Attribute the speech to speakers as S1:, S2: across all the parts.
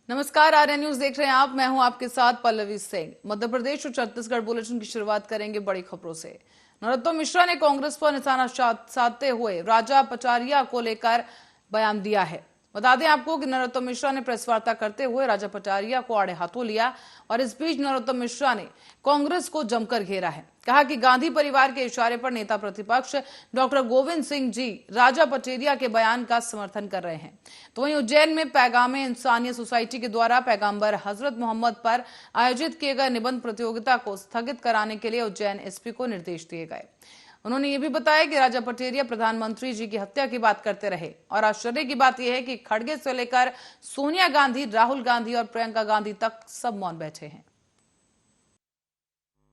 S1: नमस्कार, आर्या न्यूज देख रहे हैं आप। मैं हूं आपके साथ पल्लवी सिंह। मध्य प्रदेश और छत्तीसगढ़ बुलेटिन की शुरुआत करेंगे बड़ी खबरों से। नरोत्तम मिश्रा ने कांग्रेस पर निशाना साधते हुए राजा पचारिया को लेकर बयान दिया है। बता दें आपको कि नरोत्तम मिश्रा ने प्रेस वार्ता करते हुए राजा पचारिया को आड़े हाथों लिया और इस बीच नरोत्तम मिश्रा ने कांग्रेस को जमकर घेरा है। कहा कि गांधी परिवार के इशारे पर नेता प्रतिपक्ष डॉक्टर गोविंद सिंह जी राजा पचेरिया के बयान का समर्थन कर रहे हैं। तो वहीं उज्जैन में पैगामे इंसानियत सोसाइटी के द्वारा पैगंबर हजरत मोहम्मद पर आयोजित किए गए निबंध प्रतियोगिता को स्थगित कराने के लिए उज्जैन एसपी को निर्देश दिए गए। उन्होंने ये भी बताया कि राजा पचेरिया प्रधानमंत्री जी की हत्या की बात करते रहे और आश्चर्य की बात यह है कि खड़गे से लेकर सोनिया गांधी, राहुल गांधी और प्रियंका गांधी तक सब मौन बैठे हैं।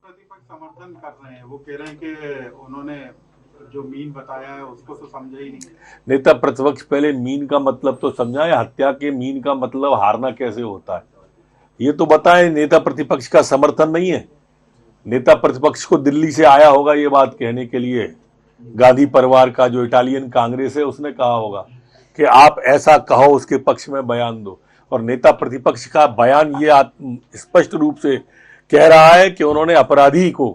S2: प्रतिपक्ष समर्थन कर रहे हैं, वो कह रहे हैं कि उन्होंने जो मीन बताया है उसको तो समझा ही नहीं।
S3: नेता प्रतिपक्ष पहले मीन का मतलब तो समझाए, हत्या के मीन का मतलब हारना कैसे होता है ये तो बताएं। नेता प्रतिपक्ष का समर्थन नहीं है। नेता प्रतिपक्ष को दिल्ली से आया होगा ये बात कहने के लिए, गांधी परिवार का जो इटालियन कांग्रेस है उसने कहा होगा कि आप ऐसा कहो, उसके पक्ष में बयान दो। और नेता प्रतिपक्ष का बयान ये स्पष्ट रूप से कह रहा है कि उन्होंने अपराधी को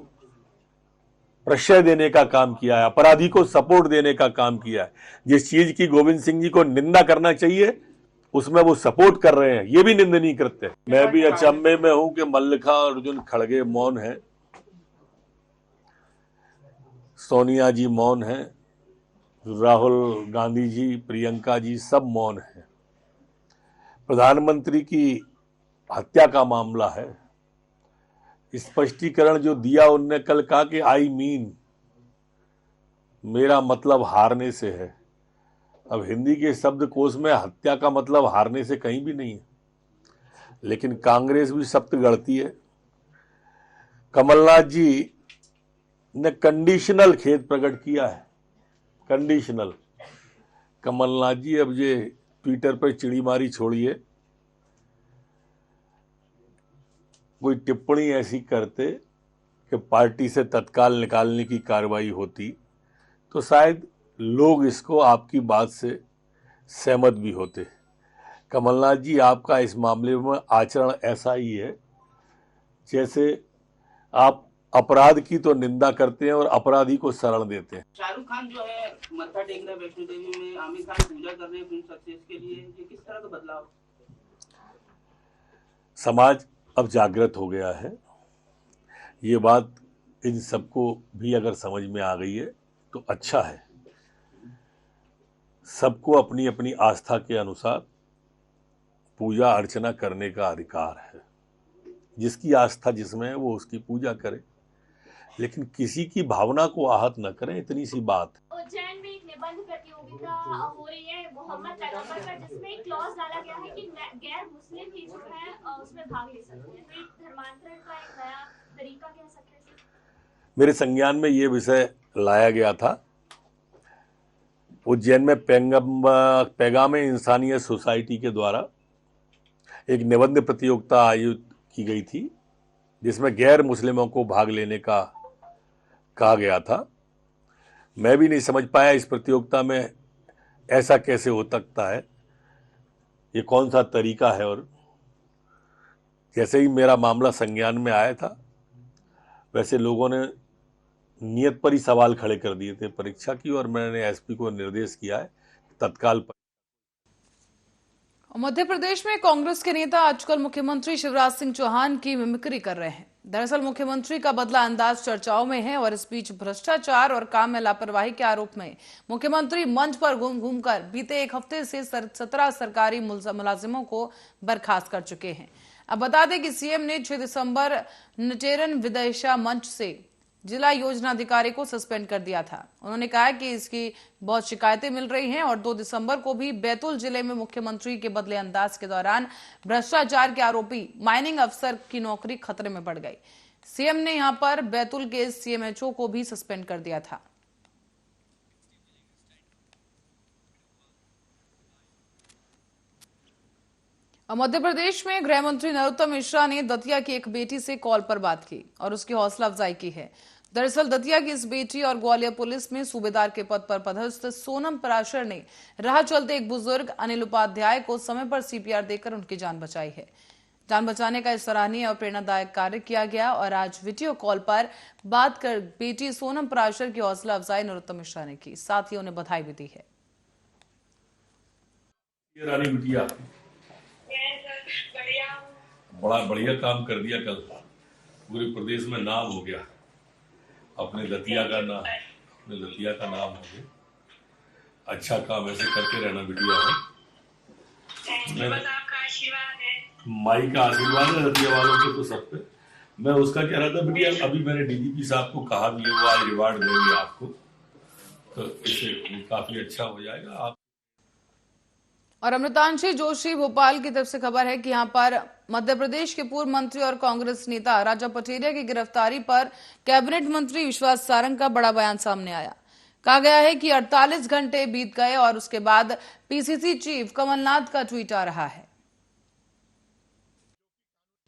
S3: प्रश्रय देने का काम किया है, अपराधी को सपोर्ट देने का काम किया है। जिस चीज की गोविंद सिंह जी को निंदा करना चाहिए उसमें वो सपोर्ट कर रहे हैं, ये भी निंदनीय कृत्य। मैं भी अचंभे में हूं कि मल्लिकार्जुन खड़गे मौन है, सोनिया जी मौन है, राहुल गांधी जी, प्रियंका जी सब मौन है। प्रधानमंत्री की हत्या का मामला है, स्पष्टीकरण जो दिया उनने कल कहा कि आई मीन, मेरा मतलब हारने से है। अब हिंदी के शब्दकोश में हत्या का मतलब हारने से कहीं भी नहीं है, लेकिन कांग्रेस भी सख्त गढ़ती है। कमलनाथ जी ने कंडीशनल खेद प्रकट किया है, कंडीशनल। कमलनाथ जी अब ये ट्विटर पर चिड़ीमारी छोड़िए, कोई टिप्पणी ऐसी करते कि पार्टी से तत्काल निकालने की कार्रवाई होती तो शायद लोग इसको आपकी बात से सहमत भी होते। कमलनाथ जी, आपका इस मामले में आचरण ऐसा ही है जैसे आप अपराध की तो निंदा करते हैं और अपराधी को शरण देते हैं।
S4: शाहरुख खान जो है मत्था टेक रहे वैष्णो देवी में, आमिर खान पूजा कर रहे हैं फिल्म सक्सेस के लिए, ये किस तरह का बदलाव?
S3: समाज अब जागृत हो गया है, ये बात इन सबको भी अगर समझ में आ गई है तो अच्छा है। सबको अपनी अपनी आस्था के अनुसार पूजा अर्चना करने का अधिकार है। जिसकी आस्था जिसमें है वो उसकी पूजा करे, लेकिन किसी की भावना को आहत न करें, इतनी सी बात।
S5: उज्जैन में एक निबंध प्रतियोगिता हो रही है मोहम्मद पैगंबर पर, जिसमें एक क्लॉज डाला गया है कि गैर मुस्लिम भी जो है उसमें भाग ले सकते हैं। तो एक धर्मांतरण का एक नया तरीका कह सकते हैं।
S3: मेरे संज्ञान में ये विषय लाया गया था। उज्जैन में पैगामे इंसानियत सोसाइटी के द्वारा एक निबंध प्रतियोगिता आयोजित की गई थी, जिसमें गैर मुस्लिमों को भाग लेने का कहा गया था। मैं भी नहीं समझ पाया इस प्रतियोगिता में ऐसा कैसे हो सकता है, ये कौन सा तरीका है। और जैसे ही मेरा मामला संज्ञान में आया था, वैसे लोगों ने नियत पर ही सवाल खड़े कर दिए थे परीक्षा की, और मैंने एसपी को निर्देश किया है तत्काल।
S1: मध्य प्रदेश में कांग्रेस के नेता आजकल मुख्यमंत्री शिवराज सिंह चौहान की मिमिक्री कर रहे हैं। दरअसल मुख्यमंत्री का बदला अंदाज चर्चाओं में है और इस बीच भ्रष्टाचार और काम में लापरवाही के आरोप में मुख्यमंत्री मंच पर घूम घूमकर बीते एक हफ्ते से 17 सरकारी मुलाजिमों को बर्खास्त कर चुके हैं। अब बता दें कि सीएम ने 6 दिसंबर नटेरन विदिशा मंच से जिला योजना अधिकारी को सस्पेंड कर दिया था। उन्होंने कहा कि इसकी बहुत शिकायतें मिल रही हैं और 2 दिसंबर को भी बैतूल जिले में मुख्यमंत्री के बदले अंदाज के दौरान भ्रष्टाचार के आरोपी माइनिंग अफसर की नौकरी खतरे में पड़ गई। सीएम ने यहां पर बैतूल के सीएमएचओ को भी सस्पेंड कर दिया था। मध्य प्रदेश में गृह मंत्री नरोत्तम मिश्रा ने दतिया की एक बेटी से कॉल पर बात की और उसकी हौसला अफजाई की है। दरअसल दतिया की इस बेटी और ग्वालियर पुलिस में सूबेदार के पद पर पदस्थ सोनम पराशर ने राह चलते एक बुजुर्ग अनिल उपाध्याय को समय पर सीपीआर देकर उनकी जान बचाई है। जान बचाने का इस सराहनीय और प्रेरणादायक कार्य किया गया और आज वीडियो कॉल पर बात कर बेटी सोनम पराशर की हौसला अफजाई नरोत्तम मिश्रा ने की, साथ ही उन्हें बधाई भी दी है।
S3: रानी बिटिया बड़ा बढ़िया काम कर दिया, कल पूरे प्रदेश में नाम हो गया, अपने लतिया का नाम हो गया। अच्छा काम ऐसे करते रहना बिटिया है। माई का आशीर्वाद है लतिया वालों के तो सब पे। मैं उसका कह रहा था बिटिया, अभी मैंने डीजीपी साहब को कहा भी है, वो आज रिवार्ड देंगे आपको, तो इससे काफी अच्छा हो जाएगा। आप
S1: और अमृतांशी जोशी भोपाल की तरफ से खबर है कि यहां पर मध्य प्रदेश के पूर्व मंत्री और कांग्रेस नेता राजा पटेरिया की गिरफ्तारी पर कैबिनेट मंत्री विश्वास सारंग का बड़ा बयान सामने आया। कहा गया है कि 48 घंटे बीत गए और उसके बाद पीसीसी चीफ कमलनाथ का ट्वीट आ रहा है।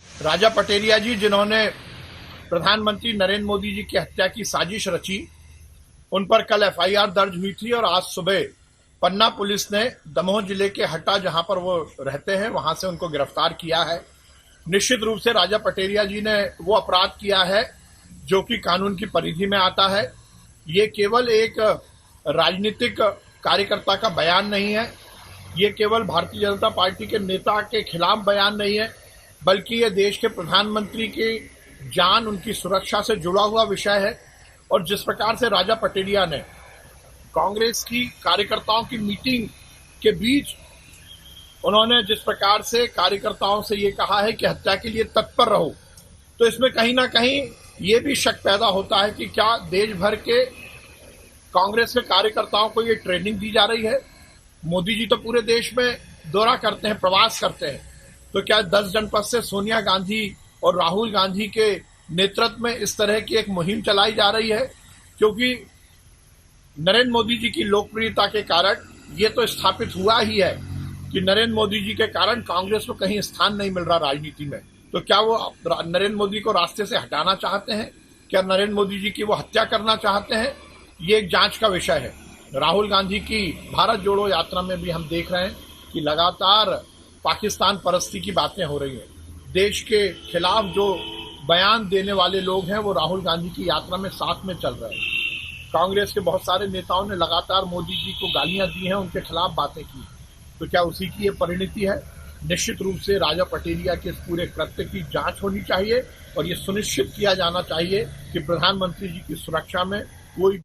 S6: राजा पटेरिया जी, जिन्होंने प्रधानमंत्री नरेंद्र मोदी जी की हत्या की साजिश रची, उन पर कल एफआईआर दर्ज हुई थी और आज सुबह पन्ना पुलिस ने दमोह जिले के हट्टा, जहां पर वो रहते हैं, वहां से उनको गिरफ्तार किया है। निश्चित रूप से राजा पटेरिया जी ने वो अपराध किया है जो कि कानून की परिधि में आता है। ये केवल एक राजनीतिक कार्यकर्ता का बयान नहीं है, ये केवल भारतीय जनता पार्टी के नेता के खिलाफ बयान नहीं है, बल्कि ये देश के प्रधानमंत्री की जान, उनकी सुरक्षा से जुड़ा हुआ विषय है। और जिस प्रकार से राजा पटेरिया ने कांग्रेस की कार्यकर्ताओं की मीटिंग के बीच उन्होंने जिस प्रकार से कार्यकर्ताओं से ये कहा है कि हत्या के लिए तत्पर रहो, तो इसमें कहीं ना कहीं ये भी शक पैदा होता है कि क्या देश भर के कांग्रेस के कार्यकर्ताओं को ये ट्रेनिंग दी जा रही है। मोदी जी तो पूरे देश में दौरा करते हैं, प्रवास करते हैं, तो क्या 10 जनपद से सोनिया गांधी और राहुल गांधी के नेतृत्व में इस तरह की एक मुहिम चलाई जा रही है? क्योंकि नरेंद्र मोदी जी की लोकप्रियता के कारण ये तो स्थापित हुआ ही है कि नरेंद्र मोदी जी के कारण कांग्रेस को कहीं स्थान नहीं मिल रहा राजनीति में। तो क्या वो नरेंद्र मोदी को रास्ते से हटाना चाहते हैं? क्या नरेंद्र मोदी जी की वो हत्या करना चाहते हैं? ये एक जांच का विषय है। राहुल गांधी की भारत जोड़ो यात्रा में भी हम देख रहे हैं कि लगातार पाकिस्तान परस्ती की बातें हो रही हैं। देश के खिलाफ जो बयान देने वाले लोग हैं वो राहुल गांधी की यात्रा में साथ में चल रहे हैं। कांग्रेस के बहुत सारे नेताओं ने लगातार मोदी जी को गालियां दी हैं, उनके खिलाफ बातें की। तो क्या उसी की ये परिणति है? निश्चित रूप से राजा पटेरिया के इस पूरे कृत्य की जांच होनी चाहिए और ये सुनिश्चित किया जाना चाहिए कि प्रधानमंत्री जी की सुरक्षा में कोई।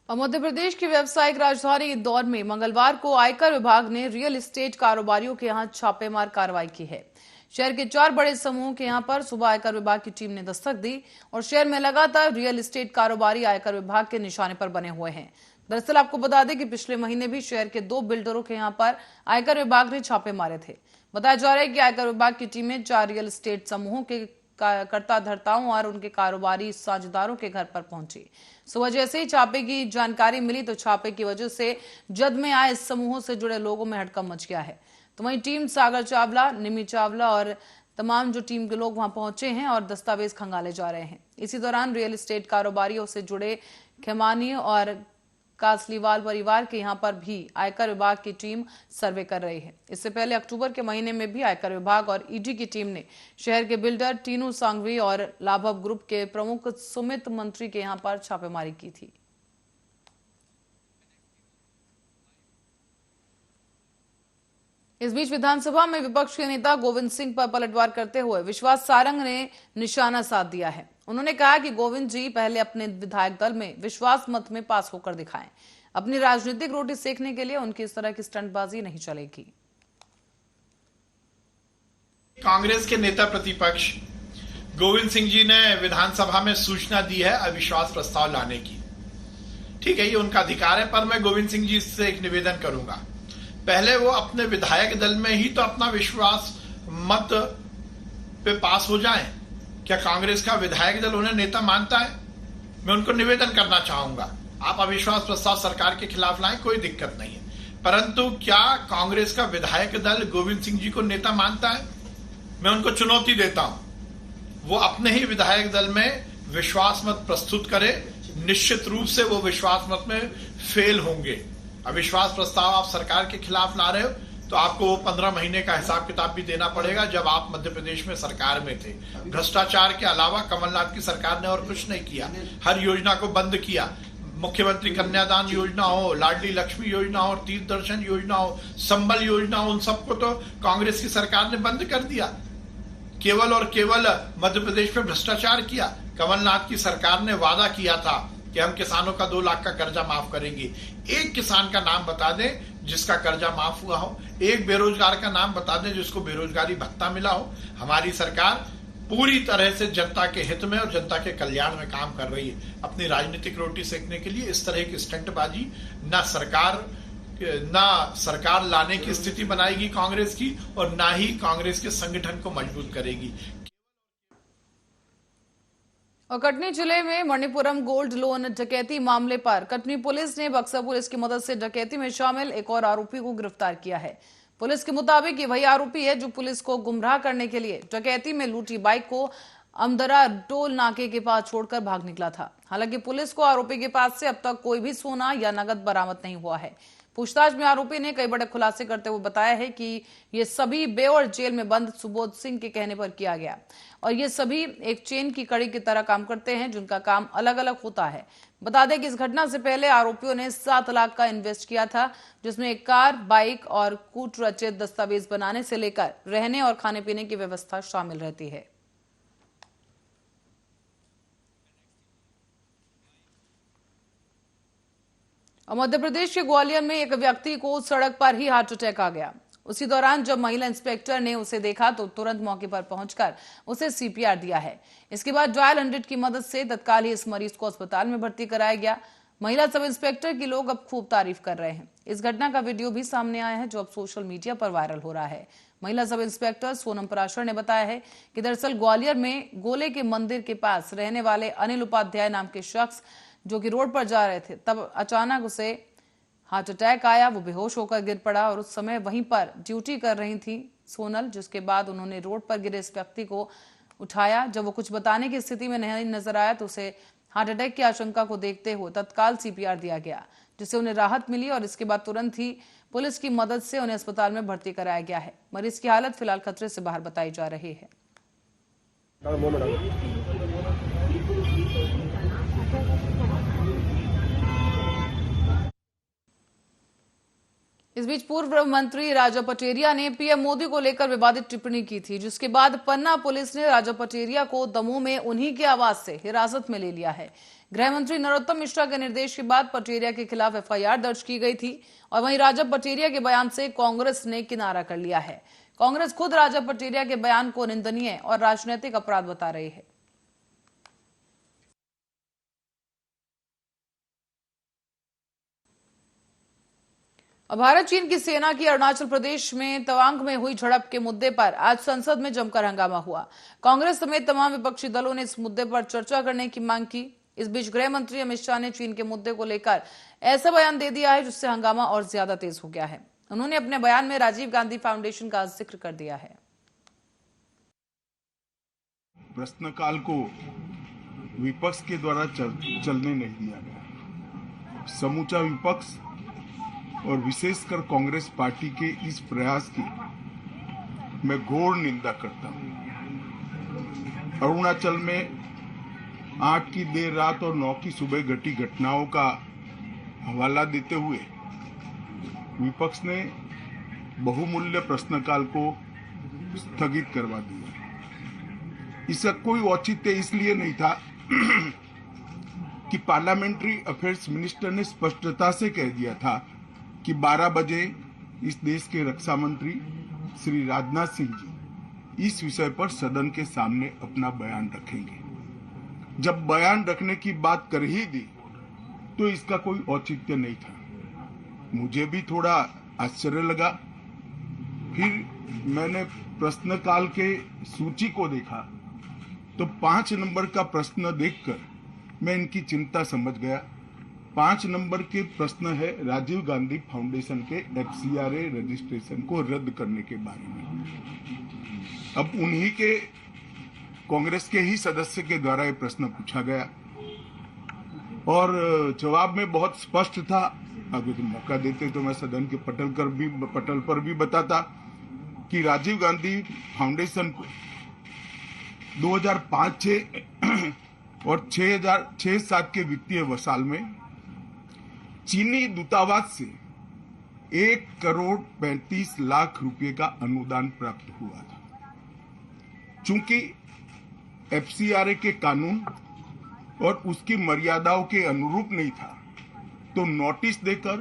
S1: और मध्य प्रदेश की व्यावसायिक राजधानी इंदौर में मंगलवार को आयकर विभाग ने रियल एस्टेट कारोबारियों के यहां छापेमार कार्रवाई की है। शहर के 4 बड़े समूहों के यहां पर सुबह आयकर विभाग की टीम ने दस्तक दी और शहर में लगातार रियल एस्टेट कारोबारी आयकर विभाग के निशाने पर बने हुए हैं। दरअसल आपको बता दें कि पिछले महीने भी शहर के 2 बिल्डरों के यहां पर आयकर विभाग ने छापे मारे थे। बताया जा रहा है कि आयकर विभाग की टीमें 4 रियल एस्टेट समूहों के कर्ता धर्ताओं और उनके कारोबारी साझेदारों के घर पर पहुंची। सुबह जैसे ही छापे की जानकारी मिली तो छापे की वजह से जद में आए इस समूहों से जुड़े लोगों में हड़कंप मच गया है। तो वहीं टीम सागर चावला, निमी चावला और तमाम जो टीम के लोग वहां पहुंचे हैं और दस्तावेज खंगाले जा रहे हैं। इसी दौरान रियल एस्टेट कारोबारियों से जुड़े खेमानी और कासलीवाल परिवार के यहां पर भी आयकर विभाग की टीम सर्वे कर रही है। इससे पहले अक्टूबर के महीने में भी आयकर विभाग और ईडी की टीम ने शहर के बिल्डर टीनू सांघवी और लाभव ग्रुप के प्रमुख सुमित मंत्री के यहां पर छापेमारी की थी। इस बीच विधानसभा में विपक्ष के नेता गोविंद सिंह पर पलटवार करते हुए विश्वास सारंग ने निशाना साध दिया है। उन्होंने कहा कि गोविंद जी पहले अपने विधायक दल में विश्वास मत में पास होकर दिखाएं। अपनी राजनीतिक रोटी सेकने के लिए उनकी इस तरह की स्टंटबाजी नहीं चलेगी।
S6: कांग्रेस के नेता प्रतिपक्ष गोविंद सिंह जी ने विधानसभा में सूचना दी है अविश्वास प्रस्ताव लाने की। ठीक है, ये उनका अधिकार है, पर मैं गोविंद सिंह जी से एक निवेदन करूंगा, पहले वो अपने विधायक दल में ही तो अपना विश्वास मत पे पास हो जाएं। क्या कांग्रेस का विधायक दल उन्हें नेता मानता है? मैं उनको निवेदन करना चाहूंगा, आप अविश्वास प्रस्ताव सरकार के खिलाफ लाएं, कोई दिक्कत नहीं है, परंतु क्या कांग्रेस का विधायक दल गोविंद सिंह जी को नेता मानता है? मैं उनको चुनौती देता हूं वो अपने ही विधायक दल में विश्वास मत प्रस्तुत करे, निश्चित रूप से वो विश्वास मत में फेल होंगे। अविश्वास प्रस्ताव आप सरकार के खिलाफ ला रहे हो तो आपको 15 महीने का हिसाब किताब भी देना पड़ेगा जब आप मध्य प्रदेश में सरकार में थे। भ्रष्टाचार के अलावा कमलनाथ की सरकार ने और कुछ नहीं किया। हर योजना को बंद किया। मुख्यमंत्री कन्यादान योजना हो, लाडली लक्ष्मी योजना हो, तीर्थ दर्शन योजना हो, संबल योजना हो, उन सबको तो कांग्रेस की सरकार ने बंद कर दिया। केवल और केवल मध्य प्रदेश में भ्रष्टाचार किया। कमलनाथ की सरकार ने वादा किया था कि हम किसानों का 2 लाख का कर्जा माफ करेंगे। एक किसान का नाम बता दें जिसका कर्जा माफ हुआ हो, एक बेरोजगार का नाम बता दें जिसको बेरोजगारी भत्ता मिला हो। हमारी सरकार पूरी तरह से जनता के हित में और जनता के कल्याण में काम कर रही है। अपनी राजनीतिक रोटी सेकने के लिए इस तरह की स्टंटबाजी ना सरकार लाने की स्थिति बनाएगी कांग्रेस की और ना ही कांग्रेस के संगठन को मजबूत करेगी।
S1: और कटनी जिले में मणिपुरम गोल्ड लोन डकैती मामले पर कटनी पुलिस ने बक्सर पुलिस की मदद से डकैती में शामिल एक और आरोपी को गिरफ्तार किया है। पुलिस के मुताबिक ये वही आरोपी है जो पुलिस को गुमराह करने के लिए डकैती में लूटी बाइक को अमदरा टोल नाके के पास छोड़कर भाग निकला था। हालांकि पुलिस को आरोपी के पास से अब तक कोई भी सोना या नकद बरामद नहीं हुआ है। पूछताछ में आरोपी ने कई बड़े खुलासे करते हुए बताया है कि ये सभी बेवर जेल में बंद सुबोध सिंह के कहने पर किया गया और ये सभी एक चेन की कड़ी की तरह काम करते हैं जिनका काम अलग अलग होता है। बता दें कि इस घटना से पहले आरोपियों ने 7 लाख का इन्वेस्ट किया था जिसमें एक कार, बाइक और कूट रचित दस्तावेज बनाने से लेकर रहने और खाने पीने की व्यवस्था शामिल रहती है। और मध्य प्रदेश के ग्वालियर में एक व्यक्ति को सड़क पर ही हार्ट अटैक आ गया। उसी दौरान जब महिला इंस्पेक्टर ने उसे देखा तो तुरंत मौके पर पहुंचकर उसे सीपीआर दिया है। इसके बाद डायल 100 की मदद से तत्काल ही इस मरीज को अस्पताल में भर्ती कराया गया। महिला सब इंस्पेक्टर की लोग अब खूब तारीफ कर रहे हैं। इस घटना का वीडियो भी सामने आया है जो अब सोशल मीडिया पर वायरल हो रहा है। महिला सब इंस्पेक्टर सोनम पराशर ने बताया है कि दरअसल ग्वालियर में गोले के मंदिर के पास रहने वाले अनिल उपाध्याय नाम के शख्स जो कि रोड पर जा रहे थे, तब अचानक उसे हार्ट अटैक आया। वो बेहोश होकर गिर पड़ा और उस समय वहीं पर ड्यूटी कर रही थी सोनल, जिसके बाद उन्होंने रोड पर गिरे इस व्यक्ति को उठाया। जब वो कुछ बताने की स्थिति में नहीं नजर आया तो उसे हार्ट अटैक की आशंका को देखते हुए तत्काल सीपीआर दिया गया, जिससे उन्हें राहत मिली और इसके बाद तुरंत ही पुलिस की मदद से उन्हें अस्पताल में भर्ती कराया गया है। मरीज की हालत फिलहाल खतरे से बाहर बताई जा रही है। इस बीच पूर्व मंत्री राजा पटेरिया ने पीएम मोदी को लेकर विवादित टिप्पणी की थी, जिसके बाद पन्ना पुलिस ने राजा पटेरिया को दमोह में उन्हीं के आवास से हिरासत में ले लिया है। गृह मंत्री नरोत्तम मिश्रा के निर्देश के बाद पटेरिया के खिलाफ एफआईआर दर्ज की गई थी और वहीं राजा पटेरिया के बयान से कांग्रेस ने किनारा कर लिया है। कांग्रेस खुद राजा पटेरिया के बयान को निंदनीय और राजनीतिक अपराध बता रही है। और भारत चीन की सेना की अरुणाचल प्रदेश में तवांग में हुई झड़प के मुद्दे पर आज संसद में जमकर हंगामा हुआ। कांग्रेस समेत तमाम विपक्षी दलों ने इस मुद्दे पर चर्चा करने की मांग की। इस बीच गृह मंत्री अमित शाह ने चीन के मुद्दे को लेकर ऐसा बयान दे दिया है जिससे हंगामा और ज्यादा तेज हो गया है। उन्होंने अपने बयान में राजीव गांधी फाउंडेशन का जिक्र कर दिया है।
S7: प्रश्नकाल को विपक्ष के द्वारा चलने नहीं दिया गया। समूचा विपक्ष और विशेषकर कांग्रेस पार्टी के इस प्रयास की मैं घोर निंदा करता हूं। अरुणाचल में 8 की देर रात और 9 की सुबह घटी घटनाओं का हवाला देते हुए विपक्ष ने बहुमूल्य प्रश्नकाल को स्थगित करवा दिया। इसका कोई औचित्य इसलिए नहीं था कि पार्लियामेंट्री अफेयर्स मिनिस्टर ने स्पष्टता से कह दिया था कि 12 बजे इस देश के रक्षा मंत्री श्री राजनाथ सिंह जी इस विषय पर सदन के सामने अपना बयान रखेंगे। जब बयान रखने की बात कर ही दी तो इसका कोई औचित्य नहीं था। मुझे भी थोड़ा आश्चर्य लगा। फिर मैंने प्रश्नकाल के सूची को देखा तो 5 नंबर का प्रश्न देखकर मैं इनकी चिंता समझ गया। 5 नंबर के प्रश्न है राजीव गांधी फाउंडेशन के FCRA रजिस्ट्रेशन को रद्द करने के बारे में। अब उन्हीं के कांग्रेस के ही सदस्य के द्वारा ये प्रश्न पूछा गया और जवाब में बहुत स्पष्ट था। अगर तो मौका देते तो मैं सदन के पटल पर भी बताता कि राजीव गांधी फाउंडेशन को 2005-6 और 2006-07 के वित्तीय वर्षाल में चीनी दूतावास से 1,35,00,000 रुपए का अनुदान प्राप्त हुआ था। चूंकि FCRA के कानून और उसकी मर्यादाओं के अनुरूप नहीं था, तो नोटिस देकर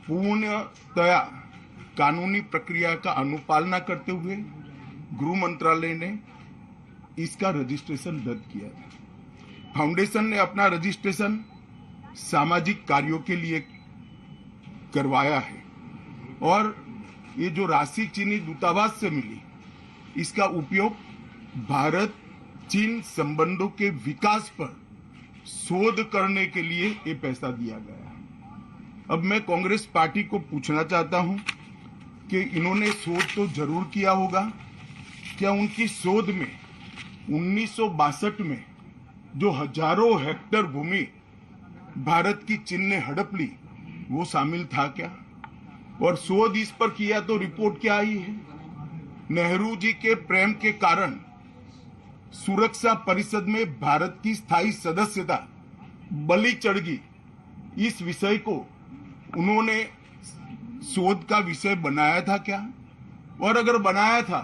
S7: पूर्णतया कानूनी प्रक्रिया का अनुपालना करते हुए गृह मंत्रालय ने इसका रजिस्ट्रेशन रद्द किया था। फाउंडेशन ने अपना रजिस्ट्रेशन सामाजिक कार्यों के लिए करवाया है और ये जो राशि चीनी दूतावास से मिली, इसका उपयोग भारत चीन संबंधों के विकास पर शोध करने के लिए ये पैसा दिया गया है। अब मैं कांग्रेस पार्टी को पूछना चाहता हूं कि इन्होंने शोध तो जरूर किया होगा, क्या उनकी शोध में 1962 में जो हजारों हेक्टेयर भूमि भारत की चीन ने हड़प ली वो शामिल था क्या? और शोध इस पर किया तो रिपोर्ट क्या आई है? नेहरू जी के प्रेम के कारण सुरक्षा परिषद में भारत की स्थायी सदस्यता बलि चढ़ गई। इस विषय को उन्होंने शोध का विषय बनाया था क्या? और अगर बनाया था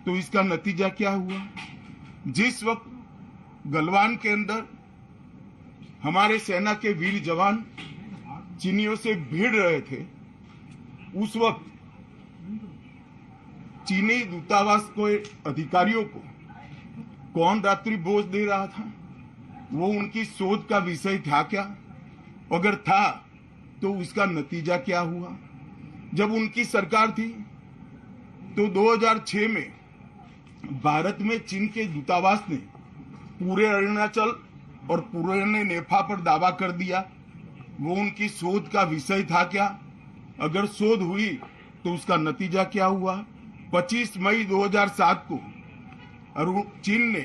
S7: तो इसका नतीजा क्या हुआ? जिस वक्त गलवान के अंदर हमारे सेना के वीर जवान चीनियों से भिड़ रहे थे, उस वक्त चीनी दूतावास को अधिकारियों को कौन रात्रि भोज दे रहा था? वो उनकी शोध का विषय था क्या? अगर था तो उसका नतीजा क्या हुआ? जब उनकी सरकार थी तो 2006 में भारत में चीन के दूतावास ने पूरे अरुणाचल और पूरे नेपाल पर दावा कर दिया। वो उनकी शोध का विषय था क्या? अगर शोध हुई तो उसका नतीजा क्या हुआ? 25 मई 2007 को चीन ने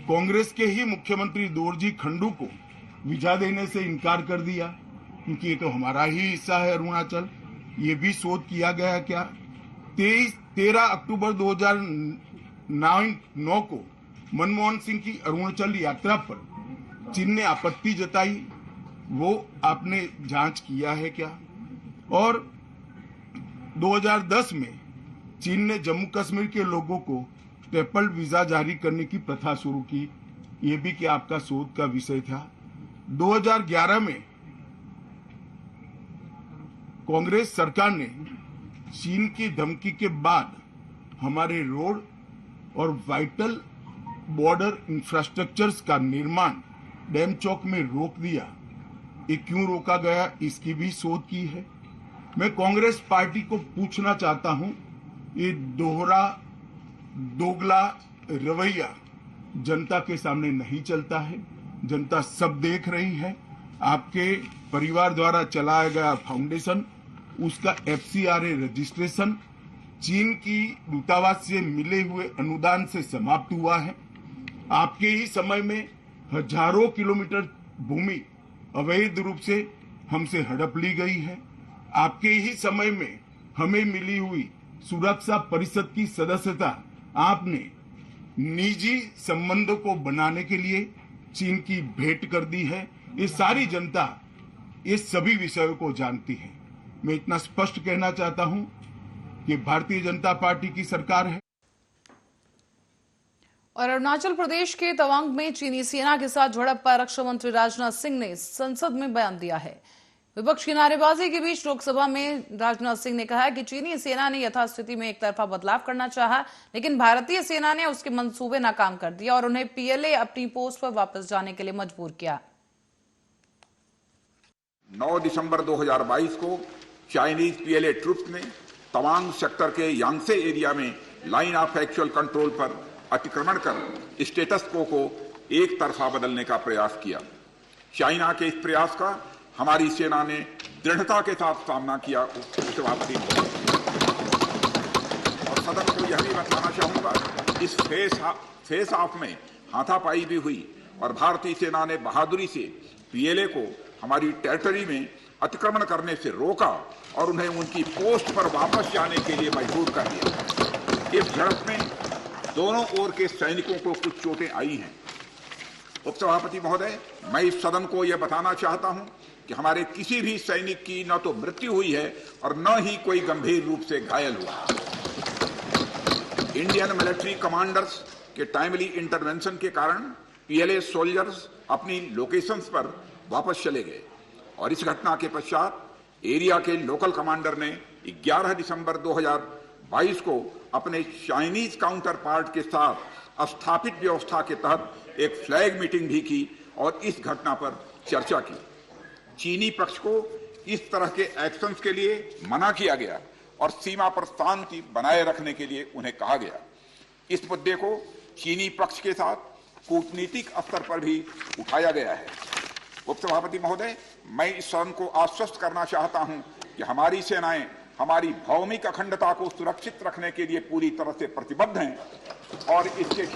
S7: कांग्रेस के ही मुख्यमंत्री दोरजी खंडू को वीजा देने से इनकार कर दिया, क्योंकि ये तो हमारा ही हिस्सा है अरुणाचल। ये भी शोध किया गया क्या? 13 अक्टूबर 2009 को मनमोहन सिंह की अरुणाचल यात्रा पर चीन ने आपत्ति जताई, वो आपने जांच किया है क्या? और 2010 में चीन ने जम्मू कश्मीर के लोगों को ट्रिपल वीजा जारी करने की प्रथा शुरू की, ये भी क्या आपका शोध का विषय था? 2011 में कांग्रेस सरकार ने चीन की धमकी के बाद हमारे रोड और वाइटल बॉर्डर इंफ्रास्ट्रक्चर्स का निर्माण डैम चौक में रोक दिया। ये क्यों रोका गया, इसकी भी शोध की है। मैं कांग्रेस पार्टी को पूछना चाहता हूं, ये दोगला रवैया जनता के सामने नहीं चलता है। जनता सब देख रही है। आपके परिवार द्वारा चलाया गया फाउंडेशन, उसका FCRA रजिस्ट्रेशन चीन की दूतावास से मिले हुए अनुदान से समाप्त हुआ है। आपके ही समय में हजारों किलोमीटर भूमि अवैध रूप से हमसे हड़प ली गई है। आपके ही समय में हमें मिली हुई सुरक्षा परिषद की सदस्यता आपने निजी संबंधों को बनाने के लिए चीन की भेंट कर दी है। ये सारी जनता ये सभी विषयों को जानती है। मैं इतना स्पष्ट कहना चाहता हूं कि भारतीय जनता पार्टी की सरकार है।
S1: और अरुणाचल प्रदेश के तवांग में चीनी सेना के साथ झड़प पर रक्षा मंत्री राजनाथ सिंह ने संसद में बयान दिया है। विपक्ष की नारेबाजी के बीच लोकसभा में राजनाथ सिंह ने कहा कि चीनी सेना ने यथास्थिति में एक तरफा बदलाव करना चाहा, लेकिन भारतीय सेना ने उसके मंसूबे नाकाम कर दिया और उन्हें PLA अपनी पोस्ट पर वापस जाने के लिए मजबूर किया।
S8: 9 दिसंबर 2022 को चाइनीज PLA ट्रूप्स ने तवांग सेक्टर के यांगसे एरिया में लाइन ऑफ एक्चुअल कंट्रोल पर अतिक्रमण कर स्टेटस को एक तरफा बदलने का प्रयास किया। चाइना के इस प्रयास का हमारी सेना ने दृढ़ता के साथ सामना किया। और सदन को यह यह भी बताना चाहूंगा, इस फेस ऑफ में हाथापाई भी हुई और भारतीय सेना ने बहादुरी से पीएलए को हमारी टेरिटरी में अतिक्रमण करने से रोका और उन्हें उनकी पोस्ट पर वापस जाने के लिए मजबूर कर दिया। इस झड़प में दोनों ओर के सैनिकों को कुछ चोटें आई हैं। उपसभापति महोदय, मैं इस सदन को यह बताना चाहता हूं कि हमारे किसी भी सैनिक की न तो मृत्यु हुई है और न ही कोई गंभीर रूप से घायल हुआ। इंडियन मिलिट्री कमांडर्स के टाइमली इंटरवेंशन के कारण पीएलए सोल्जर्स अपनी लोकेशंस पर वापस चले गए और इस घटना के पश्चात एरिया के लोकल कमांडर ने 11 दिसंबर 2022 को अपने चाइनीज काउंटर पार्ट के साथ स्थापित व्यवस्था के तहत एक फ्लैग मीटिंग भी की और इस घटना पर चर्चा की। चीनी पक्ष को इस तरह के एक्शंस के लिए मना किया गया और सीमा पर शांति बनाए रखने के लिए उन्हें कहा गया। इस मुद्दे को चीनी पक्ष के साथ कूटनीतिक स्तर पर भी उठाया गया है। उपसभापति महोदय, मैं इस सदन को आश्वस्त करना चाहता हूं कि हमारी सेनाएं हमारी भौमिक अखंडता को सुरक्षित रखने के लिए पूरी तरह से प्रतिबद्ध हैं और इसके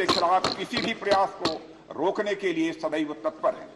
S8: खिलाफ किसी भी प्रयास को रोकने के लिए सदैव तत्पर हैं।